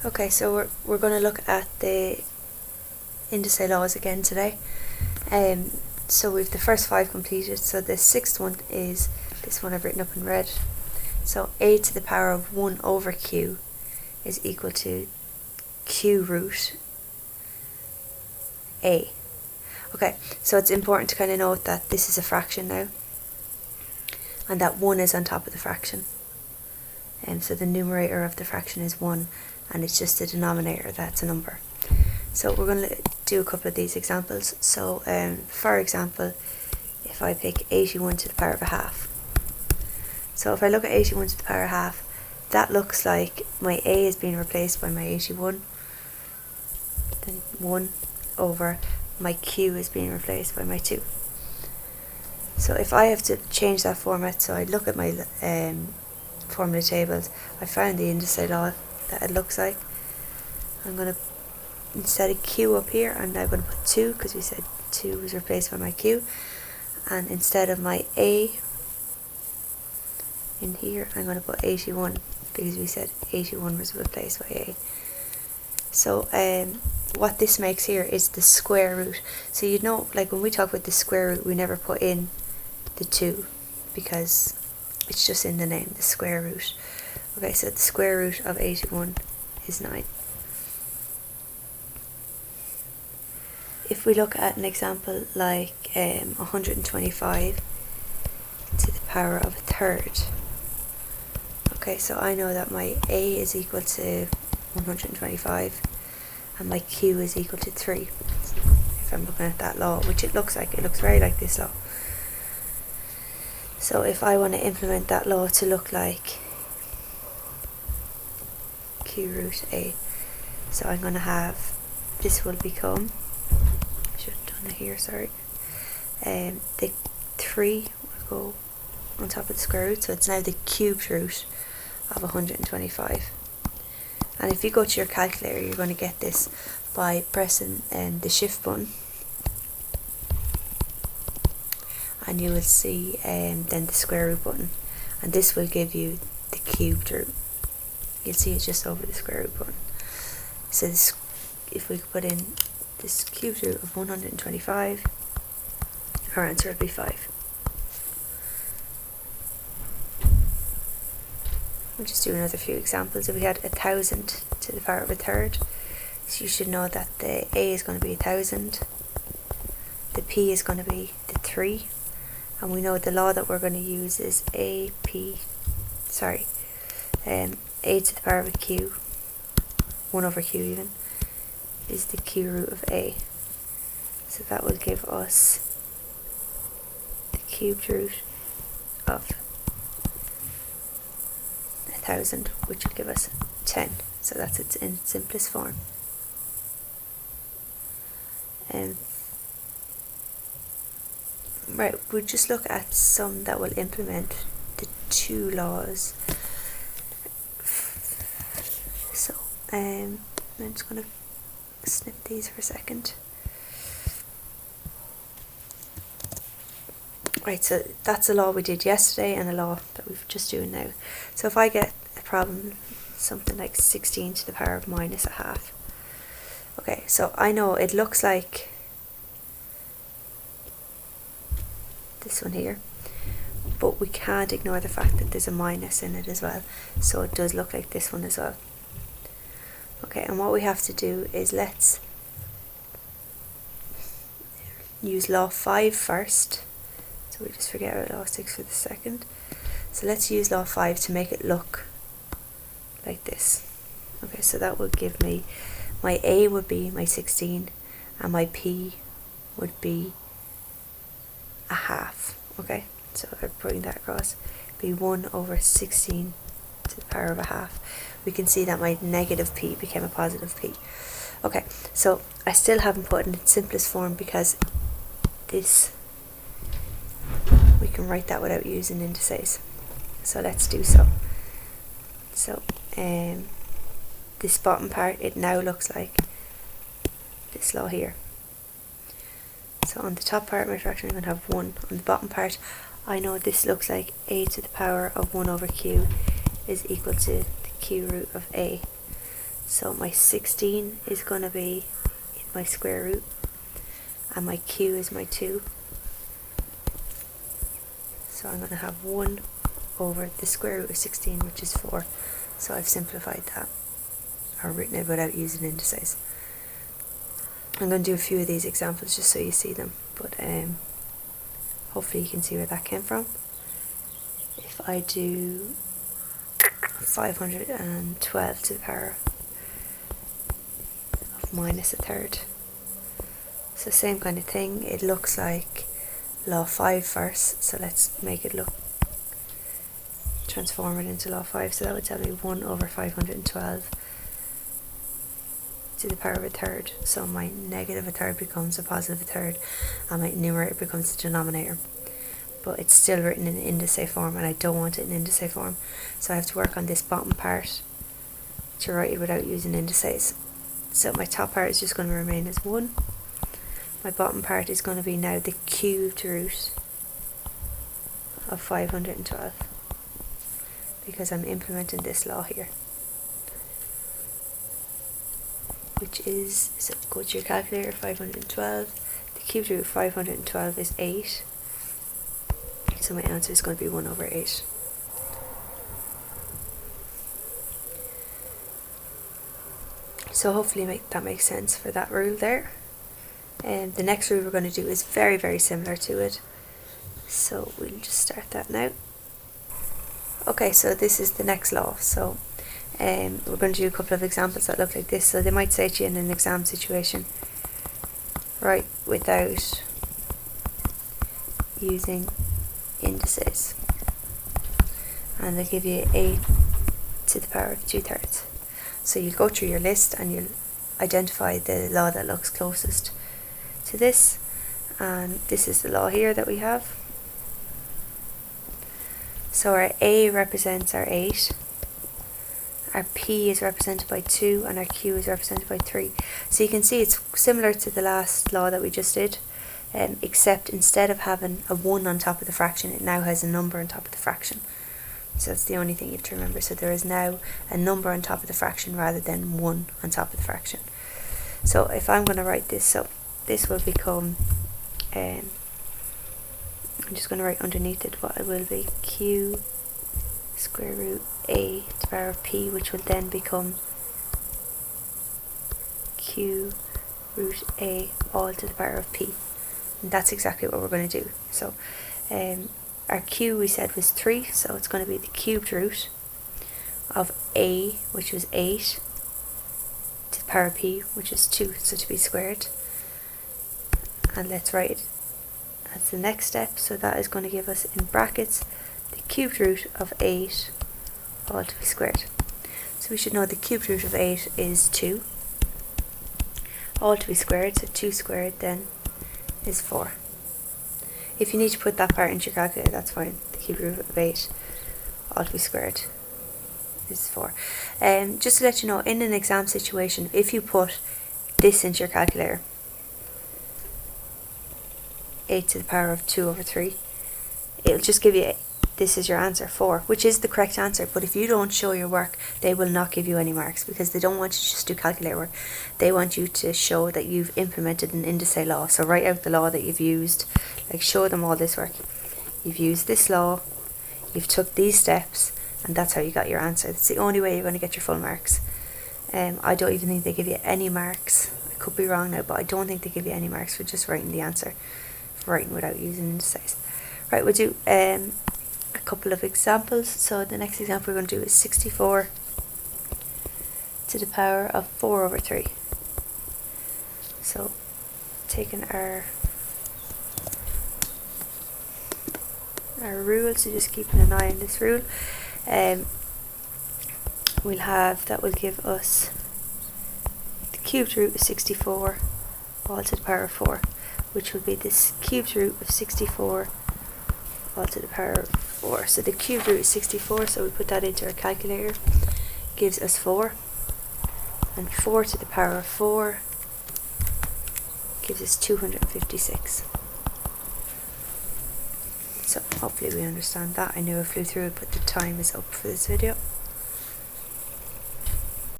Okay, so we're going to look at the indice laws again today. So we've the first 5 completed, so the 6th one is this one I've written up in red. So a to the power of 1 over q is equal to q root a. Okay, so it's important to kind of note that this is a fraction now, and that 1 is on top of the fraction. So the numerator of the fraction is 1, and it's just the denominator that's a number. So we're going to do a couple of these examples. So for example, if I pick 81 to the power of a half. So if I look at 81 to the power of half, that looks like my a is being replaced by my 81, then 1 over my q is being replaced by my 2. So if I have to change that format, so I look at my formula tables, I found the indice law that it looks like. I'm going to, instead of q up here, I'm now going to put 2, because we said 2 was replaced by my q, and instead of my a in here, I'm going to put 81, because we said 81 was replaced by a. So what this makes here is the square root. So you know, like when we talk about the square root, we never put in the 2, because it's just in the name, the square root. Okay, so the square root of 81 is 9. If we look at an example like 125 to the power of a third. Okay, so I know that my a is equal to 125 and my q is equal to 3. If I'm looking at that law, which it looks very like this law. So if I want to implement that law to look like q root a, so I'm going to have, this will become, I should have done it here, sorry, the 3 will go on top of the square root, so it's now the cubed root of 125. And if you go to your calculator, you're going to get this by pressing the shift button, and you will see then the square root button, and this will give you the cubed root. You'll see it just over the square root button. So this, if we put in this cubed root of 125, our answer would be 5. We'll just do another few examples. If we had 1,000 to the power of a third, so you should know that the a is going to be 1,000, the p is going to be the 3, and we know the law that we're going to use is a to the power of a q, 1 over q even, is the q root of a. So that will give us the cubed root of 1,000, which will give us 10. So that's it in its simplest form. Right, we'll just look at some that will implement the 2 laws. So I'm just going to snip these for a second. Right, so that's a law we did yesterday and a law that we're just doing now. So if I get a problem, something like 16 to the power of minus a half. Okay, so I know it looks like this one here, but we can't ignore the fact that there's a minus in it as well. So it does look like this one as well. Okay, and what we have to do is let's use law 5 first. So we just forget about law 6 for the second. So let's use law 5 to make it look like this. Okay, so that would give me, my a would be my 16 and my p would be a half. Okay, so if I bring that across, be 1 over 16 to the power of a half. We can see that my negative p became a positive p. Okay, so I still haven't put in its simplest form, because this, we can write that without using indices. So let's do so. So this bottom part, it now looks like this law here. So on the top part of my fraction, I'm going to have 1. On the bottom part, I know this looks like a to the power of 1 over q is equal to the q root of a. So my 16 is going to be in my square root, and my q is my 2. So I'm going to have 1 over the square root of 16, which is 4. So I've simplified that, or written it without using indices. I'm going to do a few of these examples just so you see them, but hopefully you can see where that came from. If I do 512 to the power of minus a third, so same kind of thing. It looks like law 5 first, so let's make it look, transform it into law 5. So that would tell me 1 over 512 to the power of a third. So my negative a third becomes a positive a third, and my numerator becomes the denominator. But it's still written in indice form, and I don't want it in indice form, so I have to work on this bottom part to write it without using indices. So my top part is just going to remain as 1. My bottom part is going to be now the cubed root of 512, because I'm implementing this law here, which is, so go to your calculator, 512, the cubed root of 512 is 8, so my answer is going to be 1 over 8. So hopefully that makes sense for that rule there. And the next rule we're going to do is very, very similar to it, so we'll just start that now. Okay, so this is the next law. So we're going to do a couple of examples that look like this. So they might say to you in an exam situation, write without using indices, and they'll give you 8 to the power of 2/3. So you'll go through your list and you'll identify the law that looks closest to this, and this is the law here that we have. So our A represents our 8, our P is represented by 2, and our Q is represented by 3. So you can see it's similar to the last law that we just did, except instead of having a 1 on top of the fraction, it now has a number on top of the fraction. So that's the only thing you have to remember. So there is now a number on top of the fraction rather than 1 on top of the fraction. So if I'm going to write this, so this will become, I'm just going to write underneath it what it will be, q square root a to the power of p, which will then become q root a all to the power of p. And that's exactly what we're going to do. So our q we said was 3, so it's going to be the cubed root of a, which was 8, to the power of p, which is 2, so to be squared. And let's write it as the next step. So that is going to give us in brackets the cubed root of 8 all to be squared. So we should know the cubed root of 8 is 2, all to be squared, so 2 squared then is 4. If you need to put that part into your calculator, that's fine. The cubed root of 8 all to be squared is 4. Just to let you know, in an exam situation, if you put this into your calculator, 8 to the power of 2 over 3, it'll just give you, this is your answer, 4, which is the correct answer. But if you don't show your work, they will not give you any marks, because they don't want you to just do calculator work. They want you to show that you've implemented an indice law. So write out the law that you've used, like show them all this work. You've used this law, you've took these steps, and that's how you got your answer. That's the only way you're going to get your full marks. I don't even think they give you any marks. I could be wrong now, but I don't think they give you any marks for just writing the answer, for writing without using indices. Right, we'll do a couple of examples. So the next example we're going to do is 64 to the power of 4 over 3. So taking our rule, so just keeping an eye on this rule, we'll have, that will give us the cubed root of 64 all to the power of 4, which will be this cubed root of 64 all to the power of 4. So the cubed root is 64, so we put that into our calculator, gives us 4, and 4 to the power of 4 gives us 256. So hopefully we understand that. I know I flew through it, but the time is up for this video.